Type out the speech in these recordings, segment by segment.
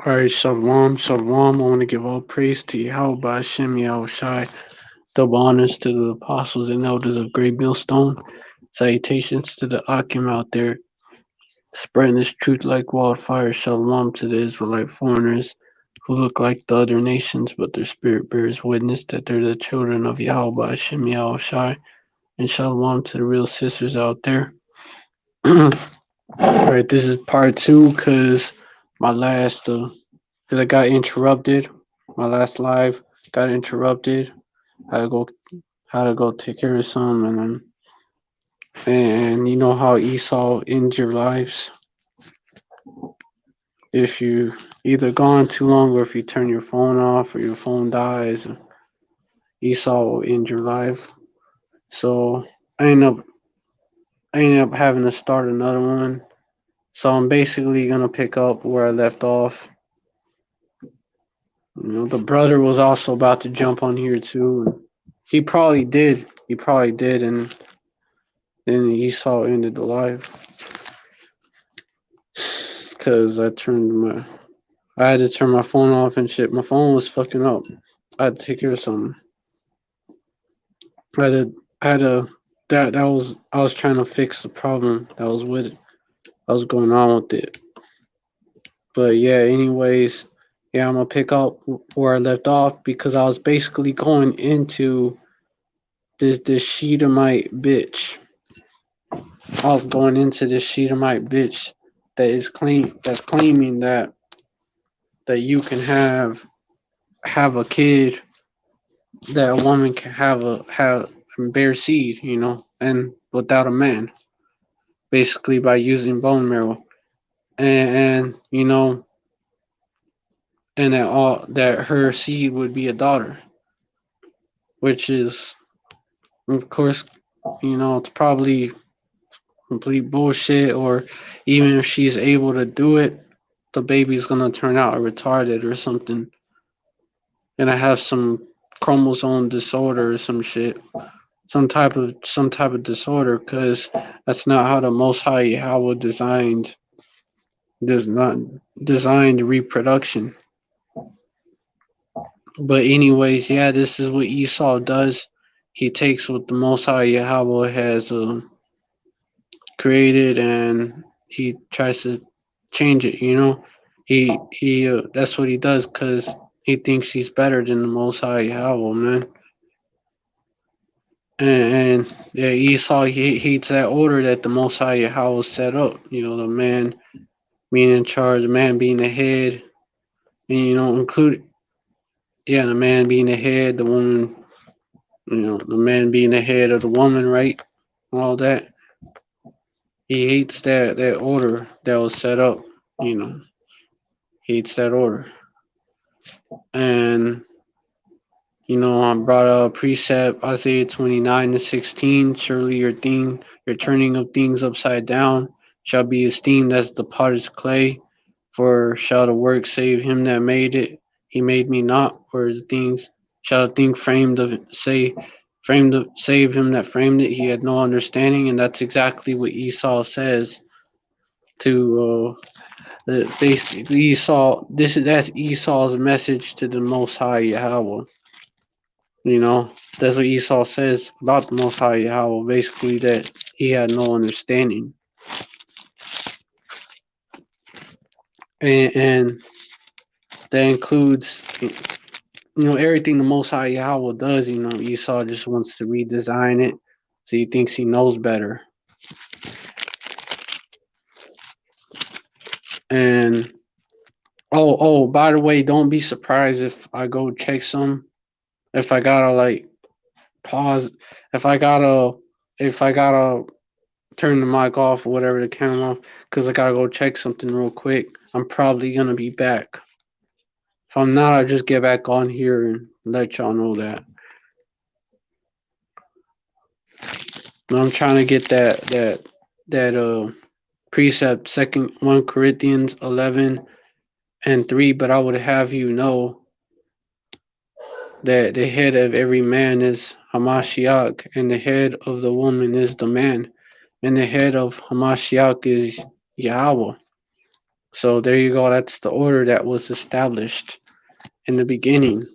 Alright, Shalom, Shalom. I want to give all praise to Yahweh by Hashem Shai. Double honors to the apostles and elders of Great Millstone. Salutations to the Akim out there, spreading this truth like wildfire. Shalom to the Israelite foreigners who look like the other nations, but their spirit bears witness that they're the children of Yahweh by Hashem Shai. And Shalom to the real sisters out there. Alright, this is part two because my last because I got interrupted. My last live got interrupted. I had to go take care of some, and you know how Esau ends your lives. If you either gone too long or if you turn your phone off or your phone dies, Esau will end your life. So I ended up having to start another one. So I'm basically gonna pick up where I left off. You know, the brother was also about to jump on here too. He probably did. And then Esau ended the live because I had to turn my phone off and shit. My phone was fucking up. I had to take care of something. I had to that was I was trying to fix the problem that was with it. I was going on with it. But yeah, anyways, yeah, I'm gonna pick up where I left off because I was basically going into this Shedemite bitch. I was going into this Shedemite bitch that's claiming that you can have a kid, that a woman can have bear seed, you know, and without a man, basically by using bone marrow, and you know, and that her seed would be a daughter, which is, of course, you know, it's probably complete bullshit, or even if she's able to do it, the baby's gonna turn out retarded or something, and I have some chromosome disorder or some shit, some type of disorder, because that's not how the Most High Yahweh does not designed reproduction. But anyways, yeah, this is what Esau does. He takes what the Most High Yahweh has created, and he tries to change it. You know, he that's what he does because he thinks he's better than the Most High Yahweh, man. And yeah, Esau he hates that order that the Most High Yahweh set up. You know, the man being in charge, the man being the head, and you know, the man being the head, the woman, you know, the man being the head of the woman, right? All that. He hates that order that was set up. You know, he hates that order. And you know, I brought a precept, Isaiah 29:16. Surely your turning of things upside down shall be esteemed as the potter's clay. For shall the work save him that made it? He made me not. Or the things shall the thing framed of save him that framed it? He had no understanding, and that's exactly what Esau says to basically Esau. That's Esau's message to the Most High Yahweh. You know, that's what Esau says about the Most High Yahweh, basically that he had no understanding. And that includes, you know, everything the Most High Yahweh does. You know, Esau just wants to redesign it, so he thinks he knows better. And by the way, don't be surprised if I go check some. If I gotta like pause, if I gotta turn the mic off or whatever, the camera off, because I gotta go check something real quick. I'm probably gonna be back. If I'm not, I'll just get back on here and let y'all know that. I'm trying to get that precept, second 1 Corinthians 11:3, but I would have you know that the head of every man is Hamashiach, and the head of the woman is the man, and the head of Hamashiach is Yahweh. So there you go. That's the order that was established in the beginning.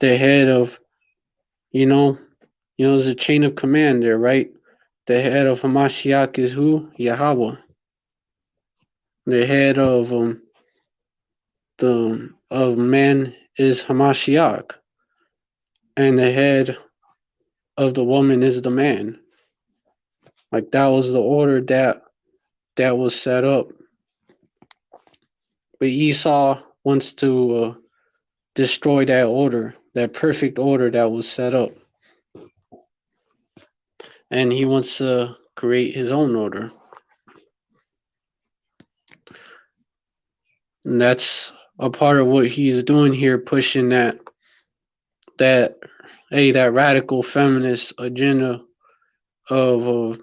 The head of, you know, there's a chain of command there, right? The head of Hamashiach is who? Yahweh. The head of the of man is Hamashiach, and the head of the woman is the man. Like that was the order that was set up. But Esau wants to destroy that order, that perfect order that was set up, and he wants to create his own order. And that's a part of what he's doing here, pushing that that radical feminist agenda of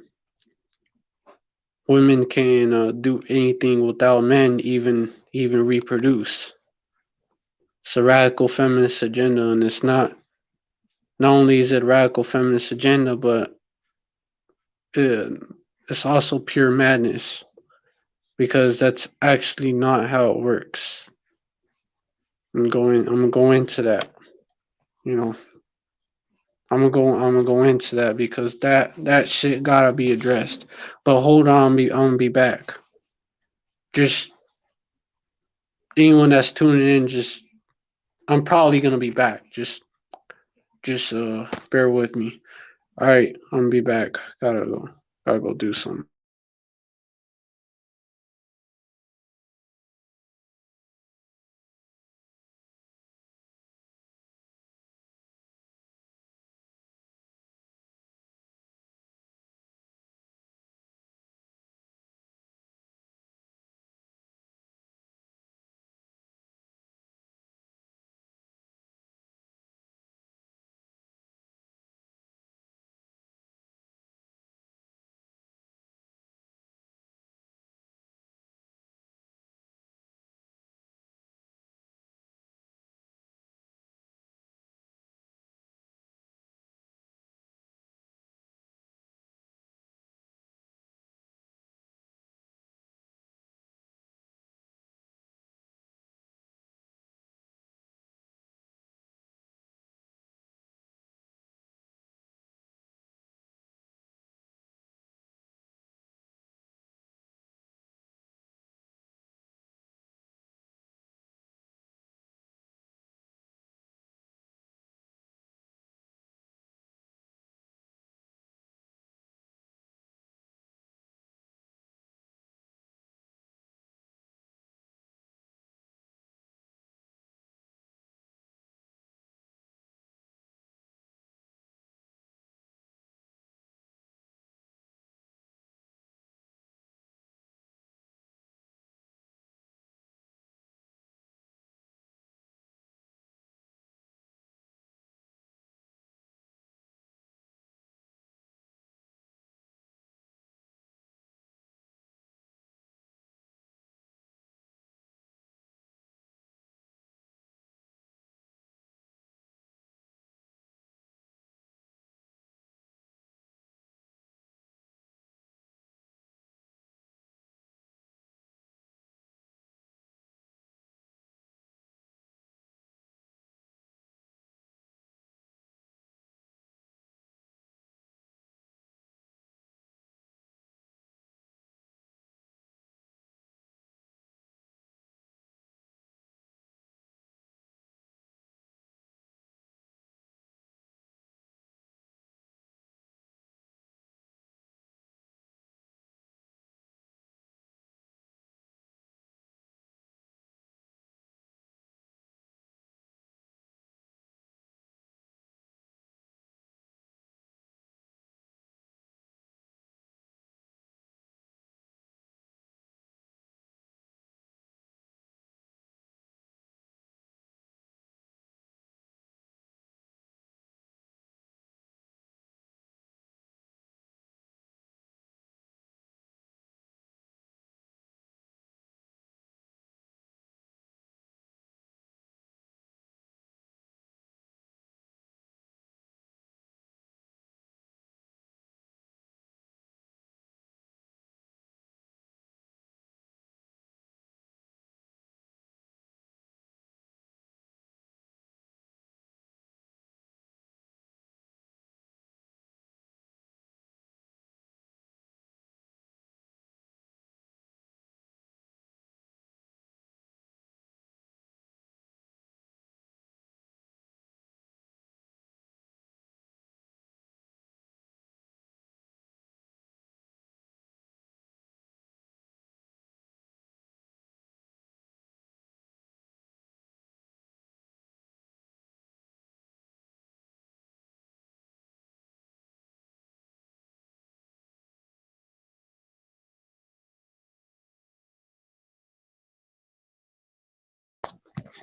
women can do anything without men even reproduce. It's a radical feminist agenda, and it's not only is it a radical feminist agenda, but uh, it's also pure madness because that's actually not how it works. I'm gonna go into that. You know, I'm gonna go into that because that shit gotta be addressed. But hold on, I'm gonna be back. Just anyone that's tuning in, just I'm probably gonna be back. Just bear with me. All right, I'm gonna be back. Gotta go do something.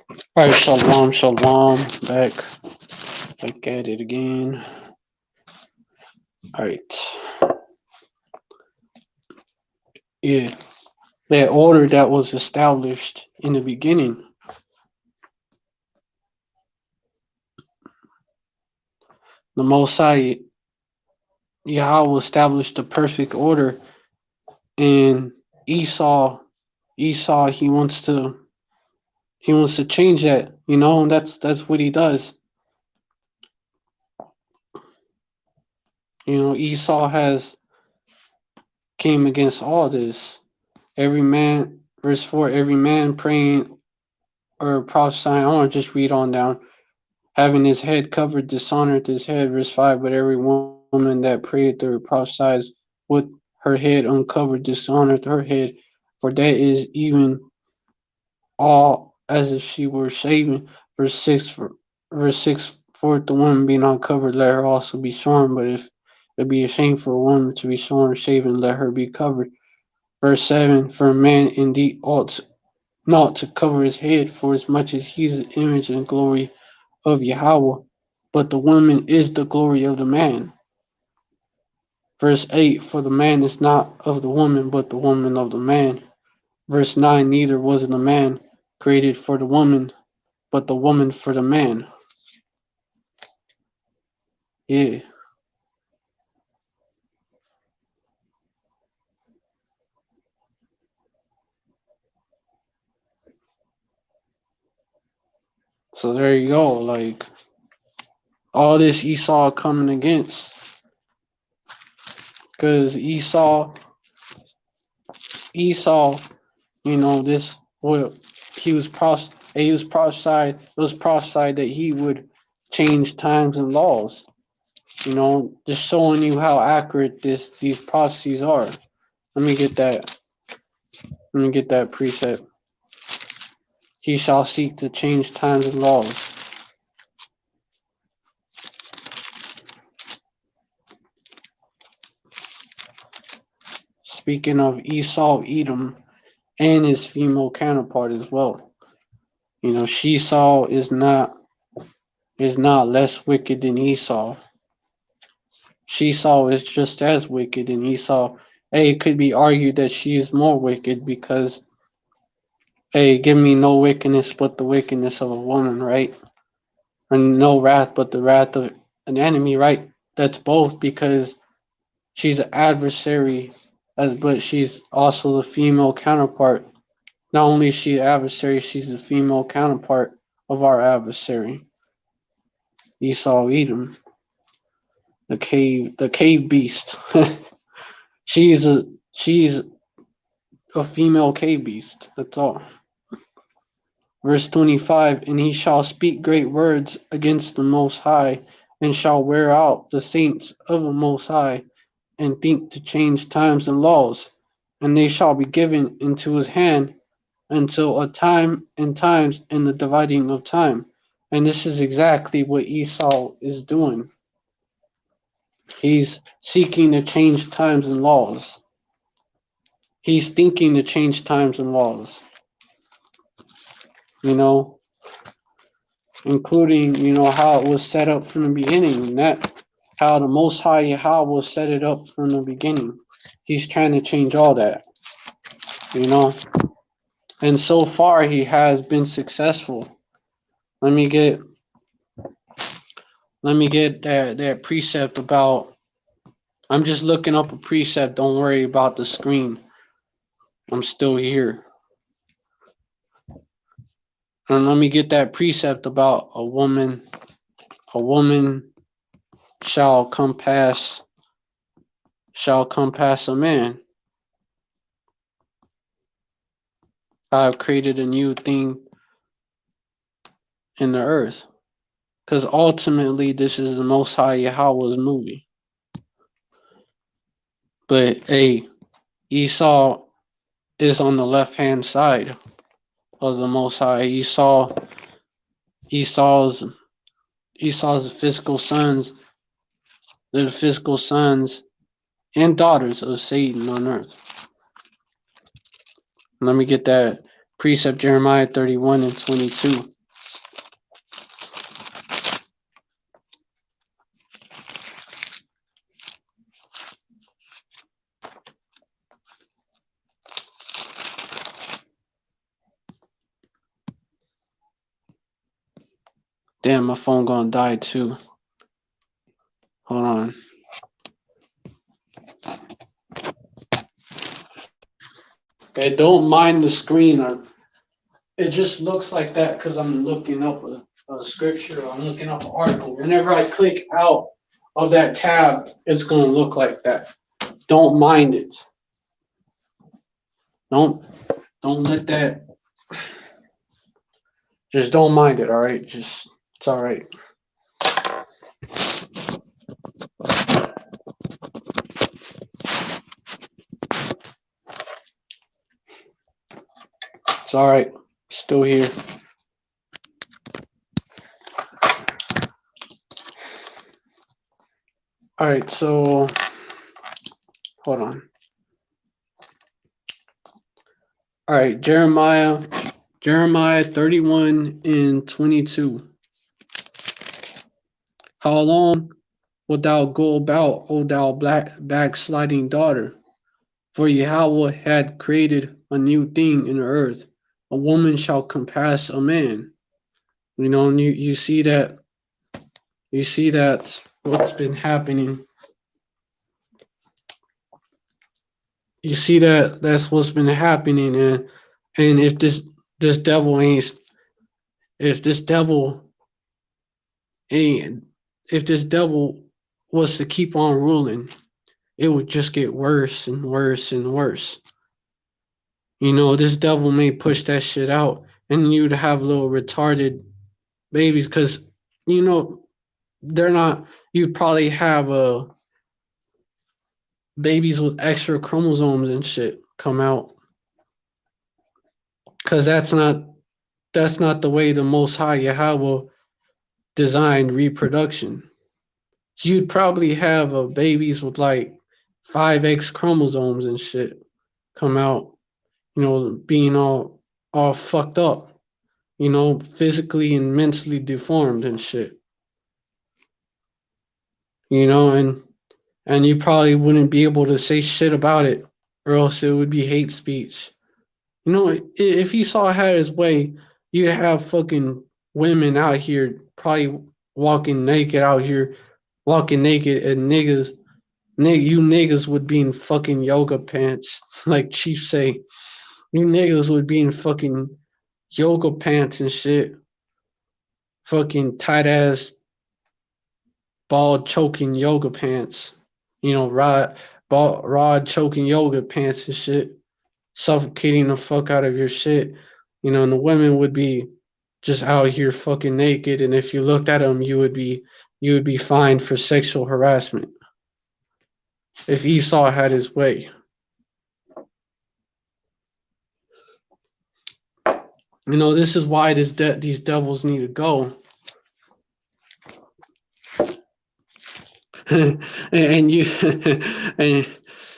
All right, shalom, shalom. Back at it again. All right. Yeah, that order that was established in the beginning, the Most High Yahweh established the perfect order, and Esau, Esau, he wants to change that. You know, and that's what he does. You know, Esau has came against all this. Every man, verse 4, every man praying or prophesying, I want to just read on down. Having his head covered dishonored his head, verse 5, but every woman that prayed or prophesied with her head uncovered dishonored her head, for that is even all as if she were shaven. Verse 6, for if the woman be not covered, let her also be shorn, but if it be a shame for a woman to be shorn or shaven, let her be covered. Verse 7, for a man indeed ought not to cover his head, for as much as he is the image and glory of Yahweh, but the woman is the glory of the man. Verse 8, for the man is not of the woman, but the woman of the man. Verse 9, neither was the man created for the woman, but the woman for the man. Yeah. So there you go. Like all this Esau coming against. Because Esau, you know, this what he was prophesied it was prophesied that he would change times and laws. You know, just showing you how accurate these prophecies are. Let me get that. Let me get that precept. He shall seek to change times and laws. Speaking of Esau, Edom, and his female counterpart as well. You know, Esau is not less wicked than Esau. Esau is just as wicked than Esau. Hey, it could be argued that she is more wicked because, hey, give me no wickedness but the wickedness of a woman, right? Or no wrath but the wrath of an enemy, right? That's both because she's an adversary, but she's also the female counterpart. Not only is she an adversary, she's the female counterpart of our adversary, Esau Edom, the cave beast. She's a female cave beast. That's all. Verse 25, and he shall speak great words against the Most High, and shall wear out the saints of the Most High, and think to change times and laws, and they shall be given into his hand until a time and times in the dividing of time. And this is exactly what Esau is doing. He's seeking to change times and laws. He's thinking to change times and laws, you know, including, you know, how it was set up from the beginning, and that how the Most High Yahweh set it up from the beginning. He's trying to change all that, you know. And so far he has been successful. Let me get that precept about I'm just looking up a precept, don't worry about the screen. I'm still here. And let me get that precept about a woman shall compass a man. I have created a new thing in the earth. Because ultimately this is the Most High Yahweh's movie. But hey, Esau is on the left hand side of the Most High. Esau's physical sons, they're the physical sons and daughters of Satan on earth. Let me get that precept, Jeremiah 31 and 22. Damn, my phone gonna die too. Hold on. Hey, don't mind the screen. It just looks like that because I'm looking up a scripture. I'm looking up an article. Whenever I click out of that tab, it's gonna look like that. Don't mind it. Don't don't let that. Just don't mind it. All right. Just it's all right. It's all right. Still here. All right. So hold on. All right. Jeremiah 31 and 22. How long wilt thou go about, O thou backsliding daughter? For Yahweh had created a new thing in the earth. A woman shall compass a man. You know, and you see that what's been happening. You see that's what's been happening, and if this devil ain't if this devil ain't if this devil was to keep on ruling, it would just get worse and worse and worse. You know, this devil may push that shit out, and you'd have little retarded babies because you know they're not. You'd probably have babies with extra chromosomes and shit come out because that's not the way the Most High Yahweh designed reproduction. You'd probably have babies with like 5X chromosomes and shit come out, you know, being all fucked up, you know, physically and mentally deformed and shit, you know, and you probably wouldn't be able to say shit about it, or else it would be hate speech. You know, if Esau had his way, you'd have fucking women out here probably walking naked out here, walking naked, and you niggas would be in fucking yoga pants, like Chief say. You niggas would be in fucking yoga pants and shit, fucking tight ass, ball choking yoga pants. You know, rod choking yoga pants and shit, suffocating the fuck out of your shit. You know, and the women would be just out here fucking naked, and if you looked at them, you would be fined for sexual harassment if Esau had his way. You know, this is why these devils need to go. and you and,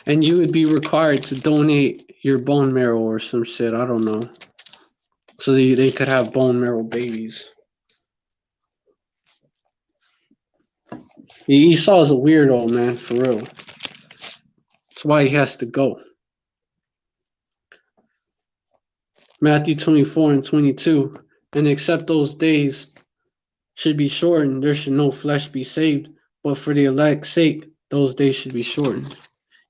and you would be required to donate your bone marrow or some shit. I don't know, so they could have bone marrow babies. Esau's a weirdo, man, for real. That's why he has to go. Matthew 24 and 22. And except those days should be shortened, there should no flesh be saved. But for the elect's sake, those days should be shortened.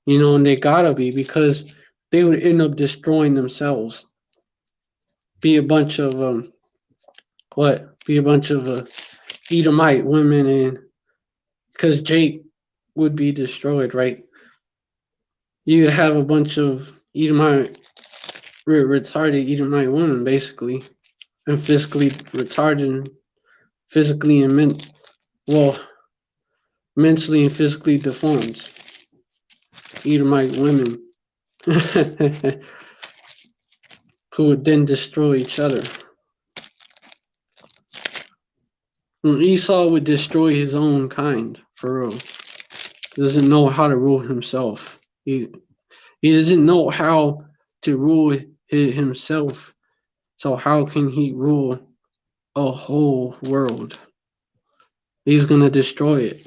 You know, and they gotta be, because they would end up destroying themselves. Be a bunch of Edomite women, and because Jake would be destroyed, right? You'd have a bunch of retarded Edomite women, basically, and physically retarded, physically and mentally and physically deformed Edomite women who would then destroy each other. Esau would destroy his own kind, for real. He doesn't know how to rule himself. He doesn't know how to rule himself. So how can he rule a whole world? He's gonna destroy it.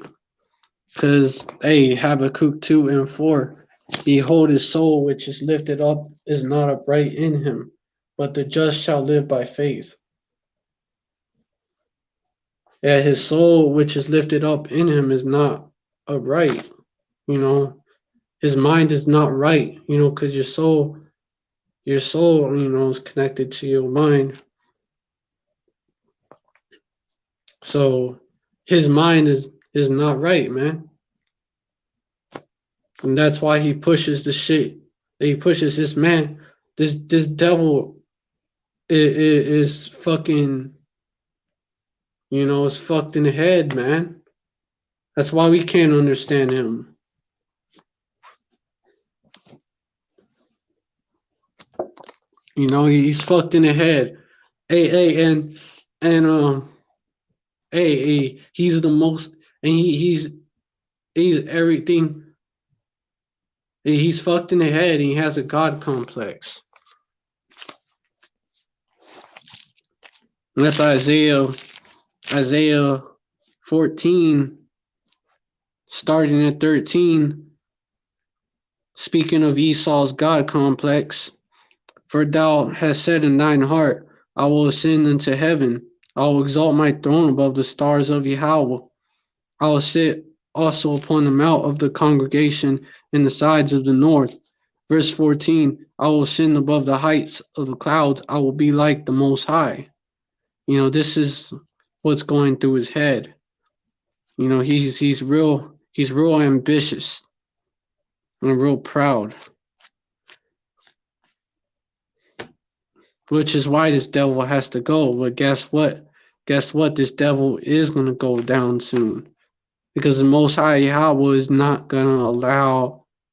Because, hey, Habakkuk 2 and 4, behold, his soul which is lifted up is not upright in him, but the just shall live by faith. Yeah, his soul, which is lifted up in him, is not upright. You know, his mind is not right. You know, because your soul, you know, is connected to your mind. So his mind is not right, man, and that's why he pushes the shit. He pushes this man. This devil is fucking. You know, is fucked in the head, man. That's why we can't understand him. You know, he's fucked in the head. Hey, and hey, he's the most, and he's everything. He's fucked in the head. And he has a god complex. And that's Isaiah 14, starting at 13, speaking of Esau's god complex. For thou hast said in thine heart, I will ascend into heaven. I will exalt my throne above the stars of Yahweh. I will sit also upon the mount of the congregation in the sides of the north. Verse 14, I will ascend above the heights of the clouds. I will be like the Most High. You know, this is what's going through his head. You know, he's real ambitious and real proud, which is why this devil has to go. But guess what? Guess what? This devil is going to go down soon, because the Most High Yahweh is not going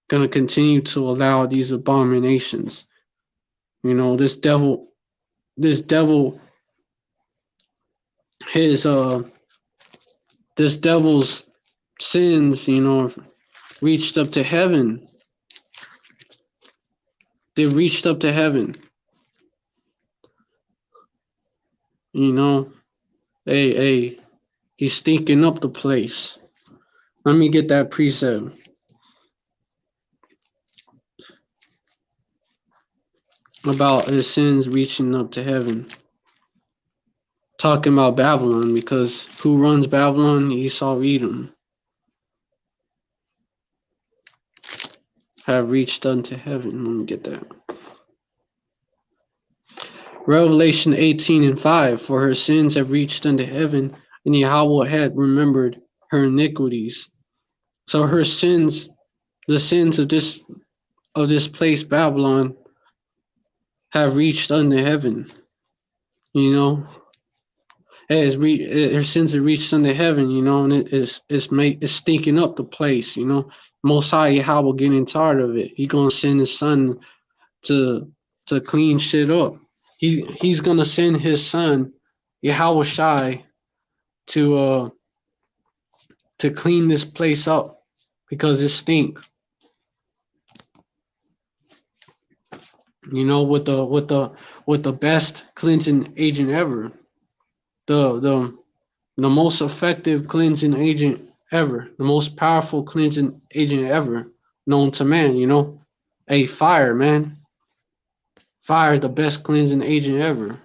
to continue to allow these abominations. You know, this devil, his this devil's sins, you know, reached up to heaven. They reached up to heaven. You know, hey, he's stinking up the place. Let me get that precept about his sins reaching up to heaven. Talking about Babylon, because who runs Babylon? Esau, Edom. Have reached unto heaven. Let me get that. Revelation 18:5. For her sins have reached unto heaven, and Yahweh had remembered her iniquities. So her sins, the sins of this place Babylon, have reached unto heaven. You know, her sins have reached unto heaven. You know, and it's stinking up the place. You know, Most High Yahweh getting tired of it. He gonna send his son to clean shit up. He's gonna send his son Yahweh Shai to clean this place up because it stink. You know, with the best cleansing agent ever, the the the most effective cleansing agent ever, the most powerful cleansing agent ever known to man. You know, a fire, man, fire, the best cleansing agent ever.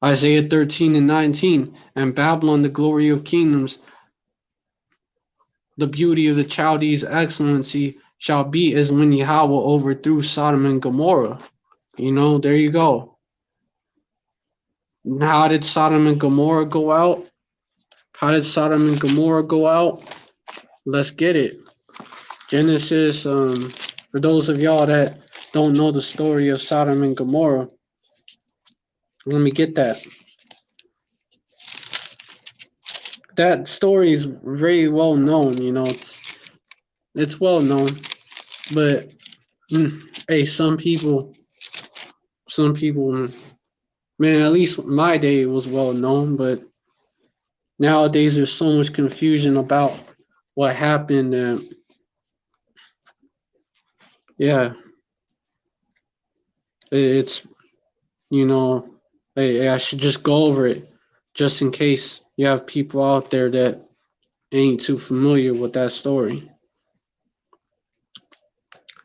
Isaiah 13:19, and Babylon, the glory of kingdoms, the beauty of the Chaldees' excellency shall be as when Yahweh overthrew Sodom and Gomorrah. You know, there you go. How did Sodom and Gomorrah go out? How did Sodom and Gomorrah go out? Let's get it. Genesis, for those of y'all that don't know the story of Sodom and Gomorrah, let me get that. That story is very well known, you know, it's well known, but hey, some people, man, at least my day it was well known, but nowadays there's so much confusion about what happened. Yeah, it's, you know, hey, I should just go over it just in case you have people out there that ain't too familiar with that story.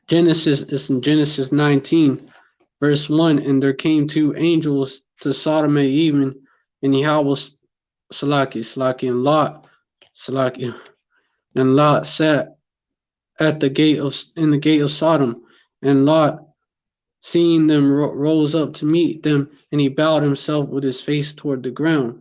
Genesis is in Genesis 19, verse 1, and there came two angels to Sodom and Even, and Yahweh Salaki, Salaki, and Lot sat at the gate of in the gate of Sodom, and Lot, seeing them, rose up to meet them, and he bowed himself with his face toward the ground.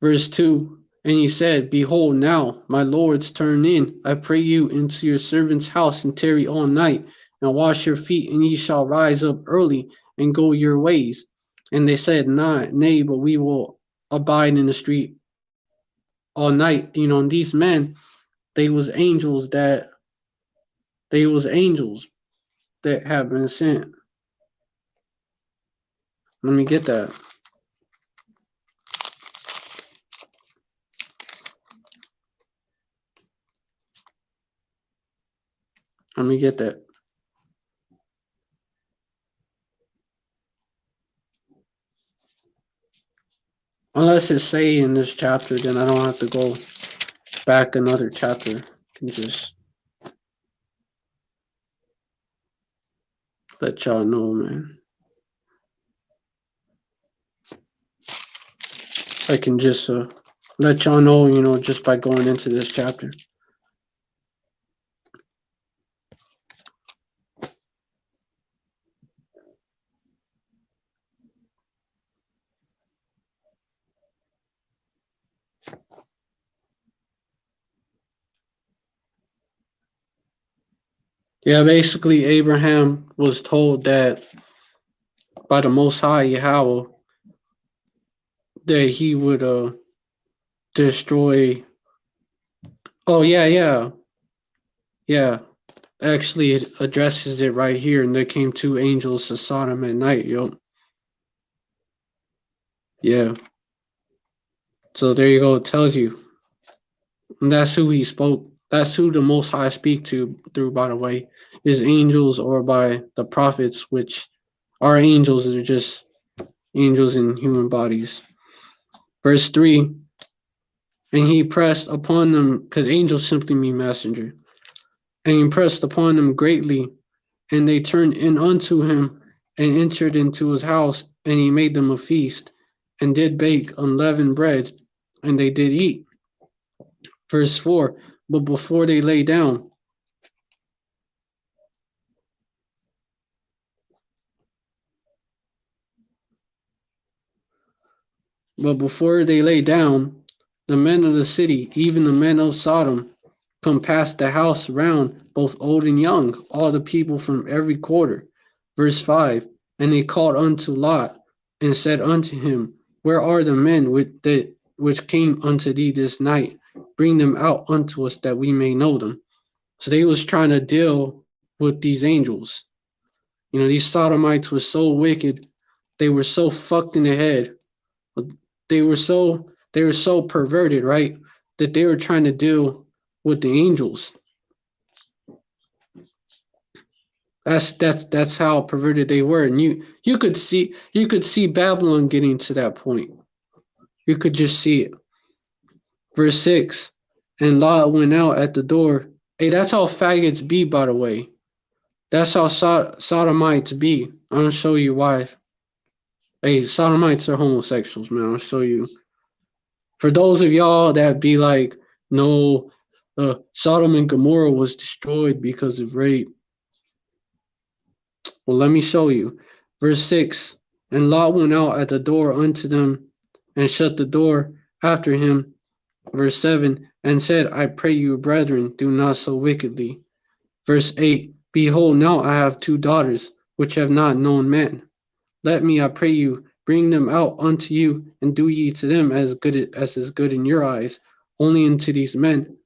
Verse 2, and he said, Behold, now, my lords, turn in, I pray you, into your servant's house, and tarry all night, and wash your feet, and ye shall rise up early, and go your ways. And they said, Nay, but we will abide in the street all night. And these men, they was angels that have been sent. Let me get that. Let me get that. Unless it's say in this chapter, then I don't have to go back another chapter. I can just let y'all know, man. I can just let y'all know, just by going into this chapter. Yeah, basically Abraham was told that by the Most High Yahweh that he would destroy. Oh yeah. Actually, it addresses it right here, and there came two angels to Sodom at night. Yo. Yeah. So there you go. It tells you. And that's who he spoke. That's who the Most High speak to through, by the way, is angels or by the prophets, which are angels. They're just angels in human bodies. Verse 3, and he pressed upon them, because angels simply mean messenger, and he pressed upon them greatly, and they turned in unto him, and entered into his house, and he made them a feast, and did bake unleavened bread, and they did eat. Verse 4, but before they lay down, the men of the city, even the men of Sodom, compassed the house round, both old and young, all the people from every quarter. Verse 5, and they called unto Lot, and said unto him, Where are the men which came unto thee this night? Bring them out unto us, that we may know them. So they was trying to deal with these angels. These Sodomites were so wicked. They were so fucked in the head. They were so perverted, right? That they were trying to deal with the angels. That's how perverted they were. And you could see Babylon getting to that point. You could just see it. Verse 6, and Lot went out at the door. Hey, that's how faggots be, by the way. That's how Sodomites be. I'm gonna show you why. Hey, Sodomites are homosexuals, man. I'll show you. For those of y'all that be like, no, Sodom and Gomorrah was destroyed because of rape. Well, let me show you. Verse 6, and Lot went out at the door unto them, and shut the door after him. Verse 7, and said, I pray you, brethren, do not so wickedly. Verse 8, behold, now I have two daughters, which have not known men. Let me, I pray you, bring them out unto you, and do ye to them as is good in your eyes. Only unto these men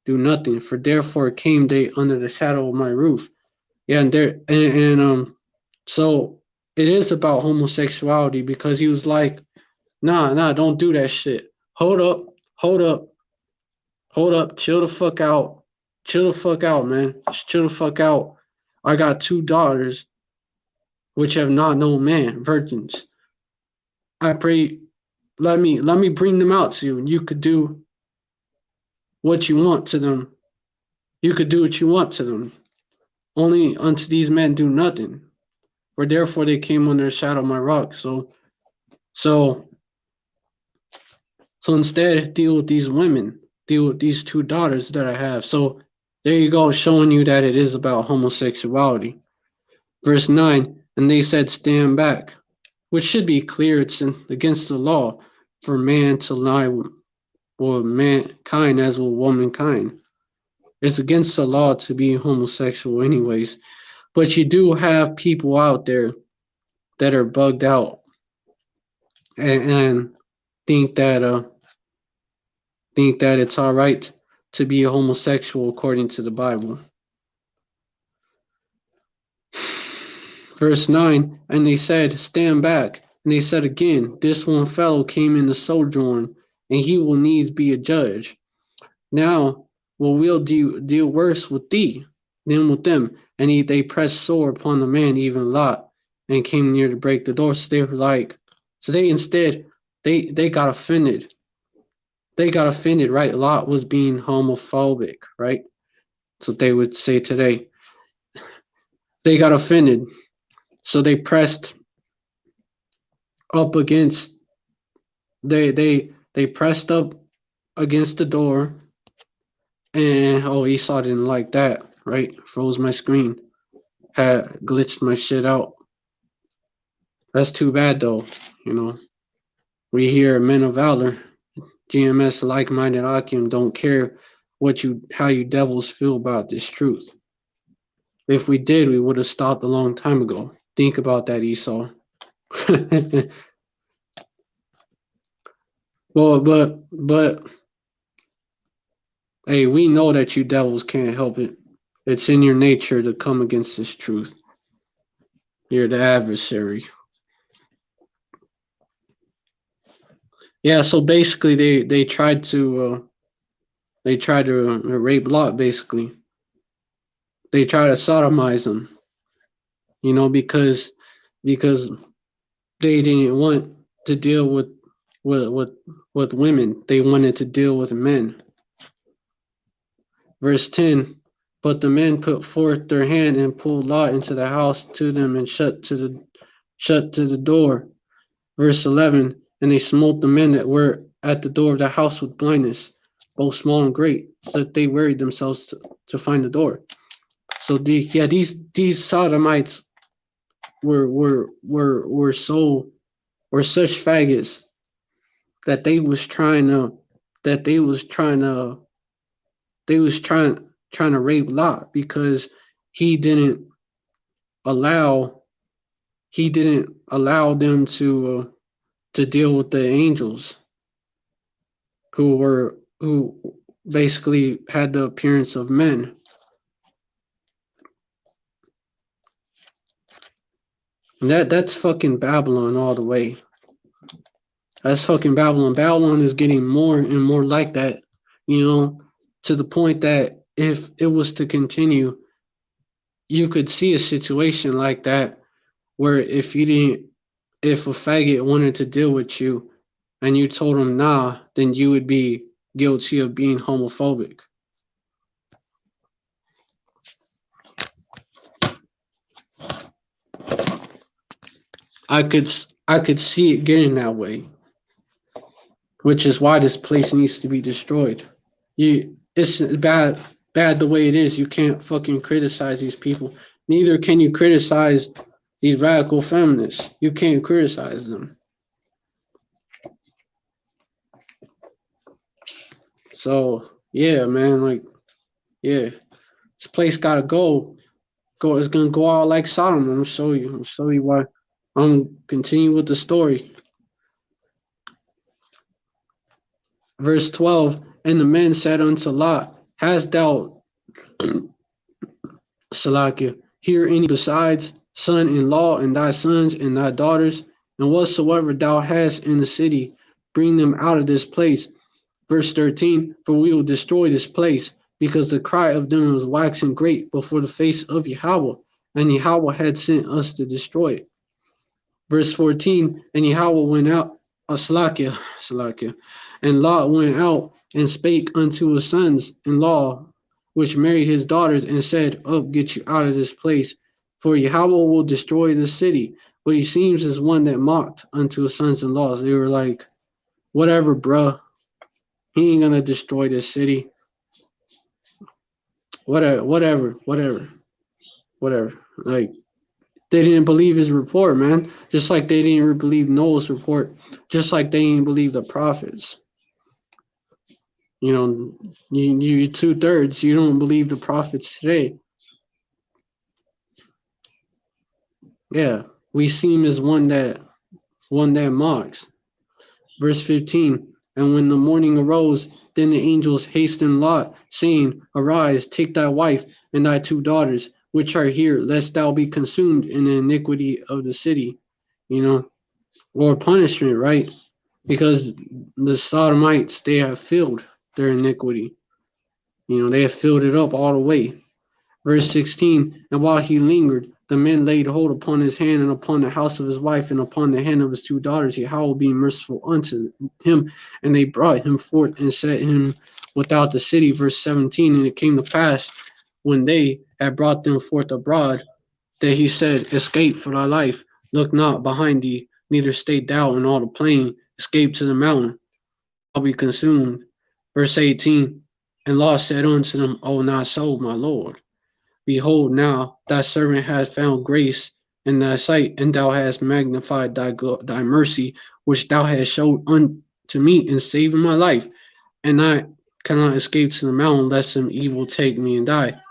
do nothing, for therefore came they under the shadow of my roof. Yeah, so it is about homosexuality, because he was like, nah, don't do that shit. Hold up, chill the fuck out, man. Just chill the fuck out. I got two daughters which have not known man, virgins. I pray, let me bring them out to you, and you could do what you want to them. You could do what you want to them. Only unto these men do nothing. For therefore they came under the shadow of my rock. So So instead, deal with these women, deal with these two daughters that I have. So there you go, showing you that it is about homosexuality. Verse 9, and they said, stand back, which should be clear. It's against the law for man to lie with mankind as with womankind. It's against the law to be homosexual, anyways. But you do have people out there that are bugged out and think that it's all right to be a homosexual according to the Bible. Verse 9, and they said, stand back. And they said again, this one fellow came in to sojourn, and he will needs be a judge. Now we'll deal worse with thee than with them. And they pressed sore upon the man, even Lot, and came near to break the door. So they were like, so they instead, they got offended. They got offended, right? Lot was being homophobic, right? That's what they would say today. They got offended. So they pressed up against, they pressed up against the door. And Esau didn't like that, right? Froze my screen. Had glitched my shit out. That's too bad though, you know. We here at Men of Valor, GMS like-minded Akim don't care how you devils feel about this truth. If we did, we would have stopped a long time ago. Think about that, Esau. Well, but hey, we know that you devils can't help it. It's in your nature to come against this truth. You're the adversary. Yeah, so basically they tried to rape Lot. Basically, they tried to sodomize him. You know, because they didn't want to deal with women. They wanted to deal with men. Verse 10, but the men put forth their hand and pulled Lot into the house to them and shut to the door. Verse 11, and they smote the men that were at the door of the house with blindness, both small and great, so that they wearied themselves to find the door. So these sodomites were such faggots that they was trying to rape Lot because he didn't allow them to deal with the angels who basically had the appearance of men. And that's fucking Babylon all the way. That's fucking Babylon. Babylon is getting more and more like that, you know, to the point that if it was to continue, you could see a situation like that where if a faggot wanted to deal with you and you told him nah, then you would be guilty of being homophobic. I could see it getting that way, which is why this place needs to be destroyed. It's bad the way it is. You can't fucking criticize these people. Neither can you criticize these radical feminists. You can't criticize them. So yeah, man, like yeah, this place gotta go. It's gonna go out like Sodom. I'm gonna show you why. I'm continue with the story. Verse 12, and the men said unto Lot, hast thou, Salakia, here any besides son-in-law and thy sons and thy daughters, and whatsoever thou hast in the city, bring them out of this place. Verse 13, for we will destroy this place, because the cry of them was waxing great before the face of Yahweh, and Yahweh had sent us to destroy it. Verse 14, and Yahweh went out, Salakia, and Lot went out and spake unto his sons-in-law, which married his daughters, and said, up, get you out of this place, for Yahweh will destroy the city. But he seems as one that mocked unto his sons-in-law. They were like, whatever, bruh, He ain't gonna destroy this city. Whatever. Like, they didn't believe his report, man. Just like they didn't believe Noah's report. Just like they didn't believe the prophets. You know, you 2/3. You don't believe the prophets today. Yeah, we see him as one that mocks. Verse 15. And when the morning arose, then the angels hastened Lot, saying, Arise, take thy wife and thy 2 daughters, which are here, lest thou be consumed in the iniquity of the city. You know, or punishment, right? Because the Sodomites, they have filled their iniquity. You know, they have filled it up all the way. Verse 16, and while he lingered, the men laid hold upon his hand and upon the house of his wife and upon the hand of his 2 daughters, Yahweh being merciful unto him. And they brought him forth and set him without the city. Verse 17, and it came to pass when they had brought them forth abroad, that he said, Escape for thy life, look not behind thee, neither stay thou in all the plain, escape to the mountain, I'll be consumed. Verse 18, and Lot said unto them, O not so, my Lord. Behold, now thy servant hath found grace in thy sight, and thou hast magnified thy mercy, which thou hast showed unto me in saving my life. And I cannot escape to the mountain, lest some evil take me and die.